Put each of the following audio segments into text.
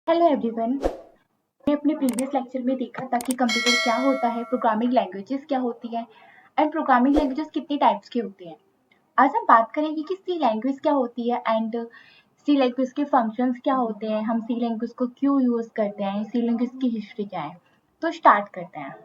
Hello everyone. हमने अपने previous lecture में देखा था कि कंप्यूटर क्या होता है, प्रोग्रामिंग लैंग्वेजेस क्या होती है एंड प्रोग्रामिंग लैंग्वेजेस कितनी टाइप्स के होते हैं। आज हम बात करेंगे कि सी लैंग्वेज क्या होती है एंड सी लैंग्वेज के फंक्शंस क्या होते हैं, हम सी लैंग्वेज को क्यों यूज करते हैं, सी लैंग्वेज की हिस्ट्री क्या है। तो स्टार्ट करते हैं।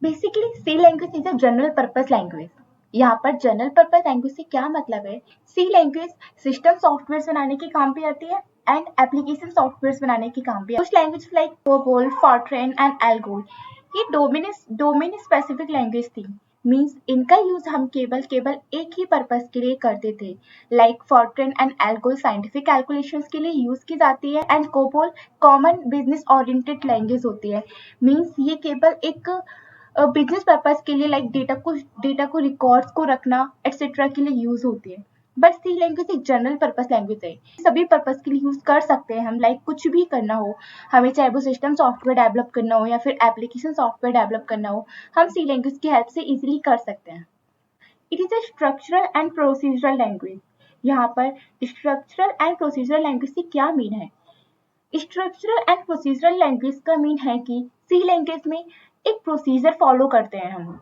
Basically C language is a general purpose language. यहाँ पर जनरल पर्पस लैंग्वेज से क्या मतलब है? सी लैंग्वेज सिस्टम सॉफ्टवेयर बनाने के काम भी आती है एंड एप्लीकेशन सॉफ्टवेयर बनाने के काम भी। कुछ language like COBOL, Fortran and ALGOL ये डोमेन स्पेसिफिक लैंग्वेज थी। मीन्स इनका यूज हम केवल एक ही पर्पस के लिए करते थे। Like Fortran and ALGOL scientific calculations के लिए यूज की जाती है and COBOL common business oriented language होती है। मीन्स ये केवल एक बिजनेस पर्पस के लिए लाइक डेटा को रिकॉर्ड्स को रखना एटसेट्रा के लिए यूज होती है। बट सी लैंग्वेज एक जनरल पर्पस लैंग्वेज है, सभी पर्पस के लिए यूज कर सकते हैं हम। लाइक कुछ भी करना हो हमें, चाहे वो सिस्टम सॉफ्टवेयर डेवलप करना हो या फिर एप्लीकेशन सॉफ्टवेयर डेवलप करना हो, हम सी लैंग्वेज की हेल्प से इजीली कर सकते हैं। It is a structural and procedural language. यहाँ पर स्ट्रक्चरल एंड प्रोसीजरल लैंग्वेज से क्या मीन है? स्ट्रक्चरल एंड प्रोसीजरल लैंग्वेज का मीन है कि सी लैंग्वेज में एक प्रोसीजर फॉलो करते हैं हम।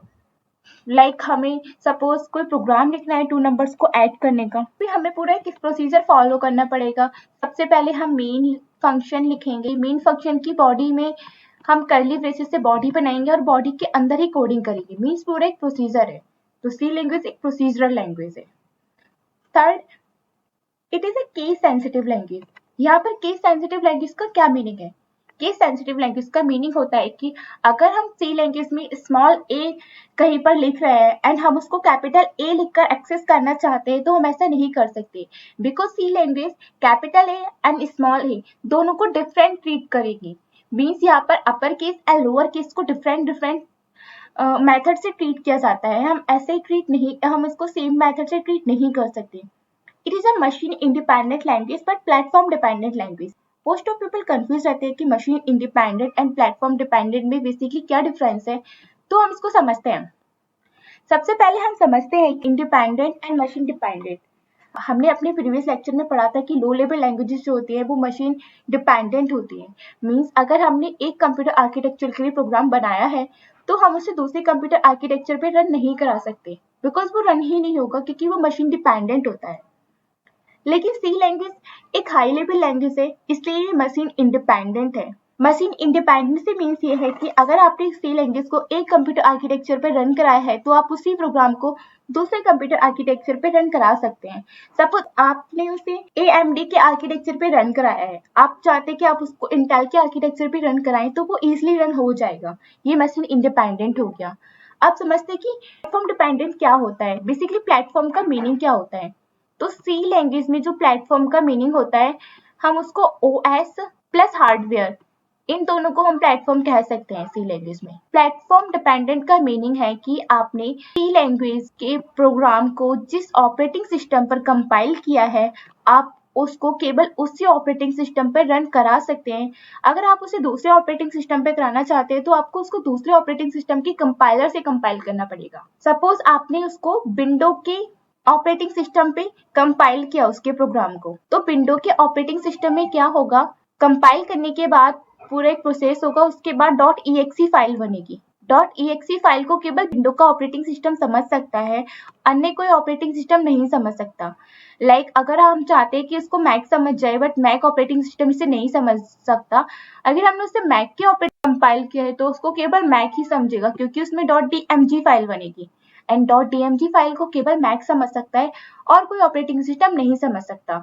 लाइक हमें सपोज कोई प्रोग्राम लिखना है 2 नंबर्स को ऐड करने का, फिर हमें पूरा एक प्रोसीजर फॉलो करना पड़ेगा। सबसे पहले हम मेन फंक्शन लिखेंगे, मेन फंक्शन की बॉडी में हम कर्ली ब्रेसेस से बॉडी बनाएंगे और बॉडी के अंदर ही कोडिंग करेंगे। मीन्स पूरा एक प्रोसीजर है। तो सी लैंग्वेज एक प्रोसीजरल लैंग्वेज है। Third, it is a case sensitive language. यहाँ पर केस सेंसिटिव लैंग्वेज का क्या मीनिंग है? केस सेंसिटिव लैंग्वेज का मीनिंग होता है कि अगर हम सी लैंग्वेज में स्मॉल ए कहीं पर लिख रहे हैं एंड हम उसको कैपिटल ए लिखकर एक्सेस करना चाहते हैं, तो हम ऐसा नहीं कर सकते। Because C language capital A and small A दोनों को डिफरेंट ट्रीट करेगी। मीन्स यहाँ पर upper case and lower case को डिफरेंट मेथड से ट्रीट किया जाता है। हम ऐसे ट्रीट नहीं, हम इसको सेम मेथड से ट्रीट नहीं कर सकते। It is a machine independent language but platform dependent language. Most of people confuse रहते हैं कि machine independent and platform dependent में बेसिकली क्या डिफरेंस है। तो हम इसको समझते हैं। सबसे पहले हम समझते हैं इंडिपेंडेंट एंड मशीन डिपेंडेंट। हमने अपने प्रीवियस लेक्चर में पढ़ा था कि लो लेवल लैंग्वेजेस जो होती है वो मशीन डिपेंडेंट होती है। मीन्स अगर हमने एक कंप्यूटर आर्किटेक्चर के लिए प्रोग्राम बनाया है तो हम उसे दूसरे कंप्यूटर आर्किटेक्चर पे रन नहीं करा सकते, बिकॉज वो रन ही नहीं होगा क्योंकि वो मशीन डिपेंडेंट होता है। लेकिन सी लैंग्वेज एक हाई लेवल लैंग्वेज है, इसलिए ये मशीन इंडिपेंडेंट है। मशीन इंडिपेंडेंसी मीन्स ये है कि अगर आपने सी लैंग्वेज को एक कंप्यूटर आर्किटेक्चर पर रन कराया है तो आप उसी प्रोग्राम को दूसरे कंप्यूटर आर्किटेक्चर पे रन करा सकते हैं। सपोज आपने उसे AMD के आर्किटेक्चर पे रन कराया है, आप चाहते हैं कि आप उसको इंटेल के आर्किटेक्चर पे रन कराएं तो वो इजिली रन हो जाएगा। ये मशीन इंडिपेंडेंट हो गया। अब समझते हैं कि प्लेटफॉर्म डिपेंडेंट क्या होता है। बेसिकली प्लेटफॉर्म का मीनिंग क्या होता है? तो सी लैंग्वेज में जो प्लेटफॉर्म का मीनिंग होता है, हम उसको OS प्लस हार्डवेयर, इन दोनों को हम प्लेटफॉर्म कह सकते हैं सी लैंग्वेज में। प्लेटफॉर्म डिपेंडेंट का मीनिंग है कि आपने सी लैंग्वेज के प्रोग्राम को जिस ऑपरेटिंग सिस्टम पर कंपाइल किया है, आप उसको केवल उसी ऑपरेटिंग सिस्टम पर रन करा सकते हैं। अगर आप उसे दूसरे ऑपरेटिंग सिस्टम पे कराना चाहते हैं तो आपको उसको दूसरे ऑपरेटिंग सिस्टम की कंपाइलर से कंपाइल करना पड़ेगा। सपोज आपने उसको विंडो के ऑपरेटिंग सिस्टम पे कंपाइल किया उसके प्रोग्राम को, तो विंडो के ऑपरेटिंग सिस्टम में क्या होगा, कंपाइल करने के बाद पूरा एक प्रोसेस होगा, उसके बाद .exe फाइल बनेगी। .exe फाइल को केवल विंडो का ऑपरेटिंग सिस्टम समझ सकता है, अन्य कोई ऑपरेटिंग सिस्टम नहीं समझ सकता। लाइक अगर हम चाहते हैं कि उसको मैक समझ जाए बट मैक ऑपरेटिंग सिस्टम इसे नहीं समझ सकता, अगर हमने उसे मैक के ऑपरेटिंग कंपाइल किया है तो उसको केवल मैक ही समझेगा क्योंकि उसमें .dmg फाइल बनेगी एंड .dmg फाइल को केवल मैक समझ सकता है और कोई ऑपरेटिंग सिस्टम नहीं समझ सकता।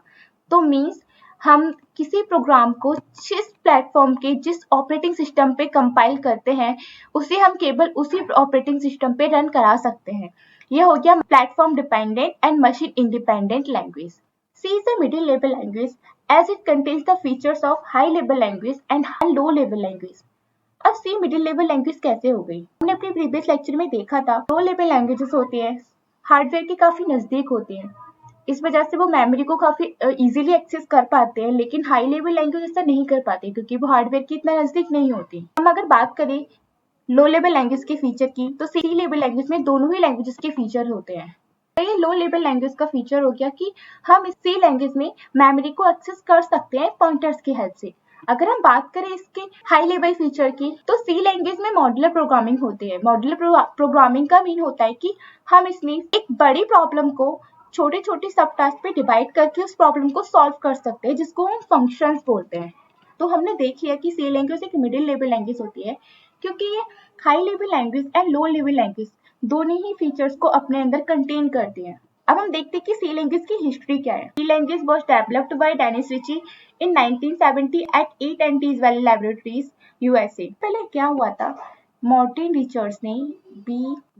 तो मीन्स हम किसी प्रोग्राम को जिस प्लेटफॉर्म के जिस ऑपरेटिंग सिस्टम पे कंपाइल करते हैं उसे हम केवल उसी ऑपरेटिंग सिस्टम पे रन करा सकते हैं। यह हो गया platform dependent and machine independent language. C is a middle level language as it contains the features of high level language and low level language। अब सी मिडिल लेवल लैंग्वेज कैसे हो गई? हमने अपने प्रीवियस लेक्चर में देखा था लो लेवल लैंग्वेजेस होती हैं, हार्डवेयर के काफी नजदीक होती हैं, इस वजह से वो मेमोरी को काफी इजीली एक्सेस कर पाते हैं। लेकिन हाई लेवल लैंग्वेज ऐसा नहीं कर पाते क्योंकि वो हार्डवेयर की इतना नजदीक नहीं होती। हम अगर बात करें लो लेवल लैंग्वेज के फीचर की, तो सी लेवल लैंग्वेज में दोनों ही लैंग्वेजेस के फीचर होते हैं। तो ये लो लेवल लैंग्वेज का फीचर हो गया कि हम इस सी लैंग्वेज में मेमोरी को एक्सेस कर सकते हैं पॉइंटर्स की हेल्प से। अगर हम बात करें इसके हाई लेवल फीचर की, तो सी लैंग्वेज में मॉड्यूलर प्रोग्रामिंग होती है। मॉड्यूलर प्रोग्रामिंग का मीन होता है कि हम इसमें एक बड़ी प्रॉब्लम को छोटे छोटे सब टास्क पे डिवाइड करके उस प्रॉब्लम को सॉल्व कर सकते हैं, जिसको हम फंक्शंस बोलते हैं। तो हमने देखी है कि सी लैंग्वेज एक मिडिल लेवल लैंग्वेज होती है, क्योंकि ये high level language and low level language दोनों ही फीचर्स को अपने अंदर कंटेन करती है। अब हम देखते हैं कि सी लैंग्वेज की हिस्ट्री क्या है। C language was developed by Dennis Ritchie in 1970 at AT&T's Bell laboratories, USA. पहले क्या हुआ था, मार्टिन रिचर्ड्स ने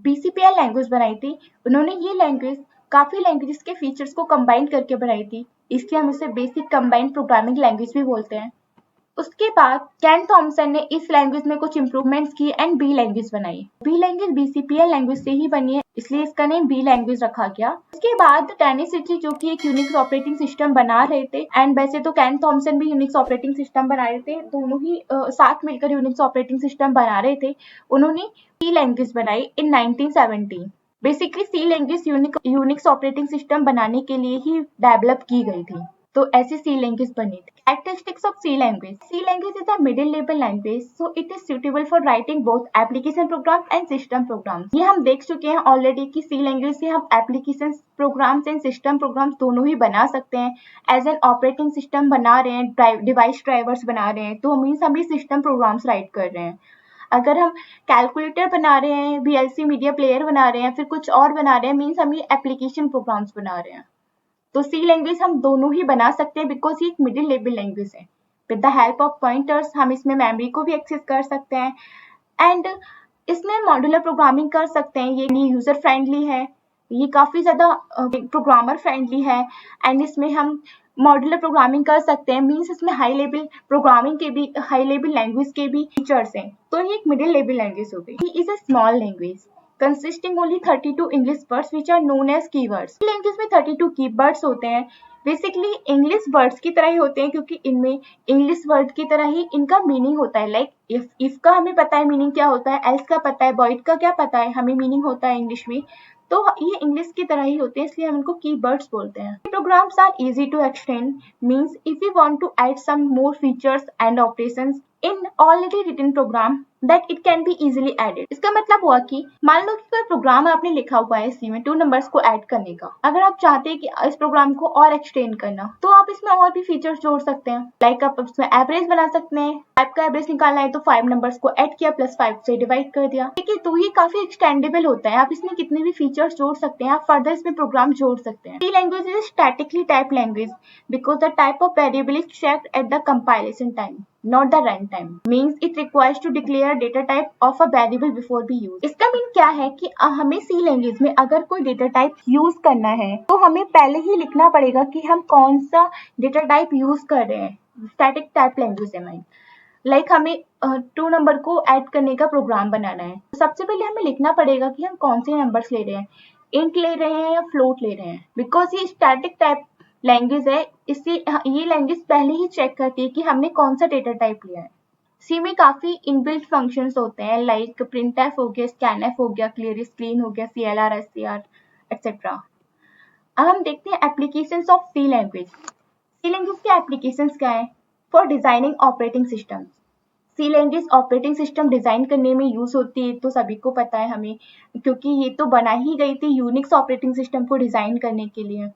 बीसीपीएल लैंग्वेज बनाई थी। उन्होंने ये लैंग्वेज काफी लैंग्वेजेस के फीचर्स को कंबाइन करके बनाई थी, इसलिए हम इसे बेसिक कंबाइंड प्रोग्रामिंग लैंग्वेज भी बोलते हैं। उसके बाद केन थॉमसन ने इस लैंग्वेज में कुछ इंप्रूवमेंट्स किए एंड बी लैंग्वेज बनाई। बी लैंग्वेज बीसीपीएल लैंग्वेज से ही बनी है, इसलिए इसका नेम बी लैंग्वेज रखा गया। उसके बाद डेनिस रिची जो कि एक यूनिक्स ऑपरेटिंग सिस्टम बना रहे थे, एंड वैसे तो केन थॉमसन भी यूनिक्स ऑपरेटिंग सिस्टम बना रहे थे, दोनों ही साथ मिलकर यूनिक्स ऑपरेटिंग सिस्टम बना रहे थे। उन्होंने सी लैंग्वेज बनाई इन 1970। Basically C language Unix operating system बनाने के लिए ही डेवलप की गई थी, तो ऐसी सी लैंग्वेज बनी थी। Characteristics of C language. C language is a middle level language, so it is suitable for writing both application programs and system programs. ये हम देख चुके हैं ऑलरेडी कि C language से हम application programs and system programs दोनों ही बना सकते हैं। एज एन ऑपरेटिंग सिस्टम बना रहे हैं, डिवाइस ड्राइवर्स बना रहे हैं, तो मीन्स हम ये सिस्टम प्रोग्राम्स राइट कर रहे हैं। अगर हम कैलकुलेटर बना रहे हैं, VLC मीडिया प्लेयर बना रहे हैं, फिर कुछ और बना रहे हैं, मीन्स हम ये एप्लीकेशन प्रोग्राम्स बना रहे हैं। तो सी लैंग्वेज हम दोनों ही बना सकते हैं, बिकॉज ये एक मिडिल लेवल लैंग्वेज है। With the help of pointers हम इसमें मेमोरी को भी एक्सेस कर सकते हैं, एंड इसमें मॉड्यूलर प्रोग्रामिंग कर सकते हैं। ये यूजर फ्रेंडली है, ये काफी ज्यादा प्रोग्रामर फ्रेंडली है, एंड इसमें हम मॉड्यूलर प्रोग्रामिंग कर सकते हैं। मीन्स इसमें हाई लेवल प्रोग्रामिंग के भी, हाई लेवल लैंग्वेज के भी फीचर्स हैं। तो ये एक मिडिल लेवल लैंग्वेज हो गई। Is a small language consisting only 32 English words which are known as keywords. Language में 32 कीवर्ड्स होते हैं। बेसिकली इंग्लिश वर्ड्स की तरह ही होते हैं, क्योंकि इनमें इंग्लिश वर्ड की तरह ही इनका मीनिंग होता है। लाइक इफ का हमें पता है मीनिंग क्या होता है, एल्स का पता है, वॉइड का क्या पता है हमें मीनिंग होता है इंग्लिश में, तो ये इंग्लिश की तरह ही होते हैं, इसलिए हम इनको कीवर्ड्स बोलते हैं। Programs are easy to extend, means if you want to add some more features and operations in already written program that it can be easily added. इसका मतलब हुआ कि मान लो कि कोई प्रोग्राम आपने लिखा हुआ है सी में 2 नंबर्स को ऐड करने का। अगर आप चाहते हैं कि इस प्रोग्राम को और एक्सटेंड करना, तो आप इसमें और भी फीचर्स जोड़ सकते हैं। लाइक आप इसमें एवरेज बना सकते हैं, 5 का एवरेज निकालना है तो 5 नंबर्स को ऐड किया प्लस 5 से डिवाइड कर दिया, ठीक है। तो ये काफी एक्सटेंडेबल होता है, आप इसमें कितने भी फीचर्स जोड़ सकते हैं, आप फर्दर इसमें प्रोग्राम जोड़ सकते हैं। C language is statically type language because the type of variable is checked at the compilation time, not the runtime. Means it requires to declare data type of a variable before be used. इसका mean क्या है कि हमें सी language में अगर कोई data type use करना है, तो हमें पहले ही लिखना पड़ेगा कि हम कौन सा डेटा टाइप यूज कर रहे हैं। स्टैटिक टाइप लैंग्वेज है माइन। लाइक हमें 2 नंबर को ऐड करने का प्रोग्राम बनाना है, तो सबसे पहले हमें लिखना पड़ेगा कि हम कौन से नंबर्स ले रहे हैं, इंट ले रहे हैं या फ्लोट ले रहे हैं। बिकॉज ये स्टैटिक टाइप लैंग्वेज है, इससे ये लैंग्वेज पहले ही चेक करती है कि हमने कौन सा डेटा टाइप लिया है। सी में काफी इनबिल्ट फंक्शंस होते हैं, लाइक प्रिंटफ हो गया, स्कैनफ हो गया, क्लियर स्क्रीन हो गया, CLR, SCR एक्सेट्रा। अब हम देखते हैं applications of C language. C language के एप्लीकेशंस क्या है? For designing operating system. C language operating system design करने में यूज होती है, तो सभी को पता है हमें, क्योंकि ये तो बना ही गई थी यूनिक्स ऑपरेटिंग सिस्टम को डिजाइन करने के लिए।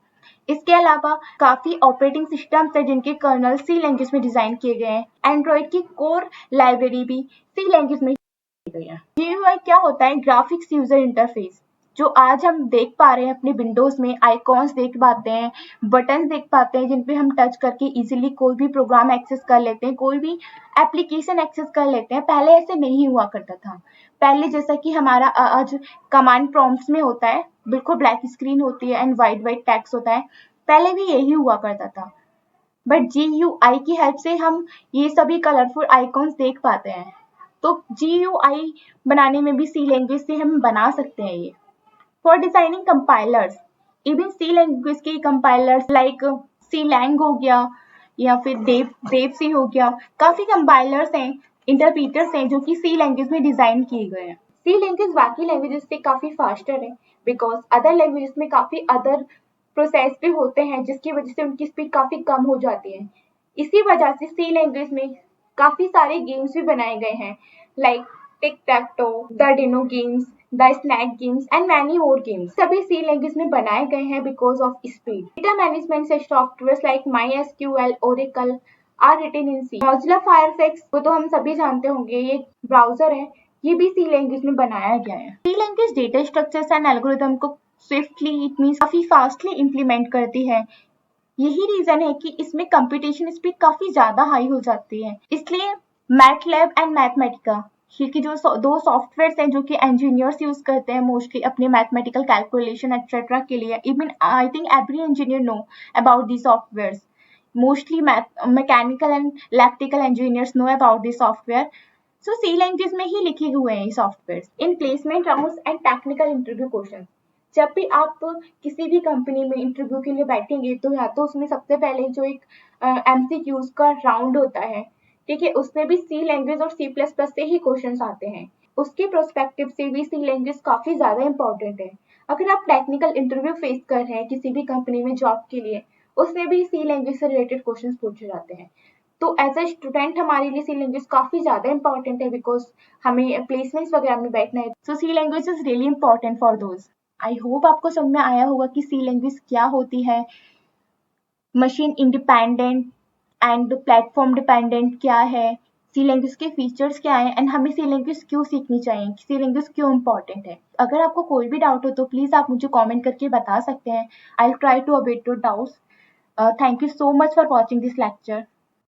इसके अलावा काफी ऑपरेटिंग सिस्टम्स है जिनके कर्नल सी लैंग्वेज में डिजाइन किए गए हैं। एंड्रॉइड की कोर लाइब्रेरी भी सी लैंग्वेज में की गई है। GUI क्या होता है? Graphics user interface. जो आज हम देख पा रहे हैं अपने विंडोज में, आइकॉन्स देख पाते हैं, बटन देख पाते हैं, जिन पे हम टच करके इजीली कोई भी प्रोग्राम एक्सेस कर लेते हैं, कोई भी एप्लीकेशन एक्सेस कर लेते हैं। पहले ऐसे नहीं हुआ करता था। पहले जैसा कि हमारा आज कमांड प्रॉम्प्ट्स में होता है, बिल्कुल ब्लैक स्क्रीन होती है एंड वाइट टेक्स्ट होता है, पहले भी यही हुआ करता था। बट GUI की हेल्प से हम ये सभी कलरफुल आइकॉन्स देख पाते हैं। तो GUI बनाने में भी सी लैंग्वेज से हम बना सकते हैं ये। For designing compilers, even C language के कंपाइलर्स लाइक CLang हो गया या फिर देवसी हो गया, काफी कंपाइलर्स हैं, इंटरप्रीटर्स हैं जो कि सी लैंग्वेज में डिजाइन किए गए हैं। सी लैंग्वेज बाकी लैंग्वेजेस से काफी फास्टर है, बिकॉज अदर लैंग्वेजेस में काफी अदर प्रोसेस भी होते हैं, जिसकी वजह से उनकी स्पीड काफी कम हो जाती है। इसी वजह से सी लैंग्वेज में काफी सारे गेम्स भी बनाए गए हैं, like tic tac toe, the dino games, the snake games and many more games. सभी सी लैंग्वेज में बनाए गए हैं because of speed. Data management से software like MySQL, Oracle are written in C. Mozilla Firefox को तो हम सभी जानते होंगे, ये ब्राउजर है, ये भी सी लैंग्वेज में बनाया गया है। C language data structures and algorithm को स्विफ्टली, इट मींस काफी फास्टली इम्प्लीमेंट करती है। यही रीजन है कि इसमें कंप्यूटेशन स्पीड काफी ज्यादा हाई हो जाती है। इसलिए मैटलैब एंड मैथमेटिका, ये की जो दो सॉफ्टवेयर हैं जो कि इंजीनियर्स यूज करते हैं मोस्टली अपने मैथमेटिकल कैलकुलेशन एक्सेट्रा के लिए। Even I think every engineer know about the software. Mostly mechanical and electrical engineers know about this software. So C language में ही लिखे हुए हैं ये software. In placement rounds and technical interview question, जब भी आप किसी भी कंपनी में इंटरव्यू के लिए बैठेंगे तो या तो उसमें सबसे पहले जो एक MCQs का राउंड होता है, ठीक है, उसमें भी सी लैंग्वेज और C++ से ही क्वेश्चंस आते हैं। उसके प्रोस्पेक्टिव से भी सी लैंग्वेज काफी ज्यादा इंपॉर्टेंट है। अगर आप टेक्निकल इंटरव्यू फेस कर रहे हैं किसी भी कंपनी में जॉब के लिए, उसमें भी सी लैंग्वेज से रिलेटेड क्वेश्चन पूछे जाते हैं। तो एज ए स्टूडेंट हमारे लिए सी लैंग्वेज काफी ज्यादा इंपॉर्टेंट है बिकॉज हमें प्लेसमेंट्स वगैरह में बैठना है। So C language is really important for those. I hope आपको समझ में आया होगा कि सी लैंग्वेज क्या होती है, machine independent and platform dependent क्या है, सी लैंग्वेज के फीचर्स क्या हैं एंड हमें सी लैंग्वेज क्यों सीखनी चाहिए, सी लैंग्वेज क्यों इंपॉर्टेंट है। अगर आपको कोई भी डाउट हो तो प्लीज आप मुझे कमेंट करके बता सकते हैं। I will try to abate your doubts. Thank you so much for watching this lecture.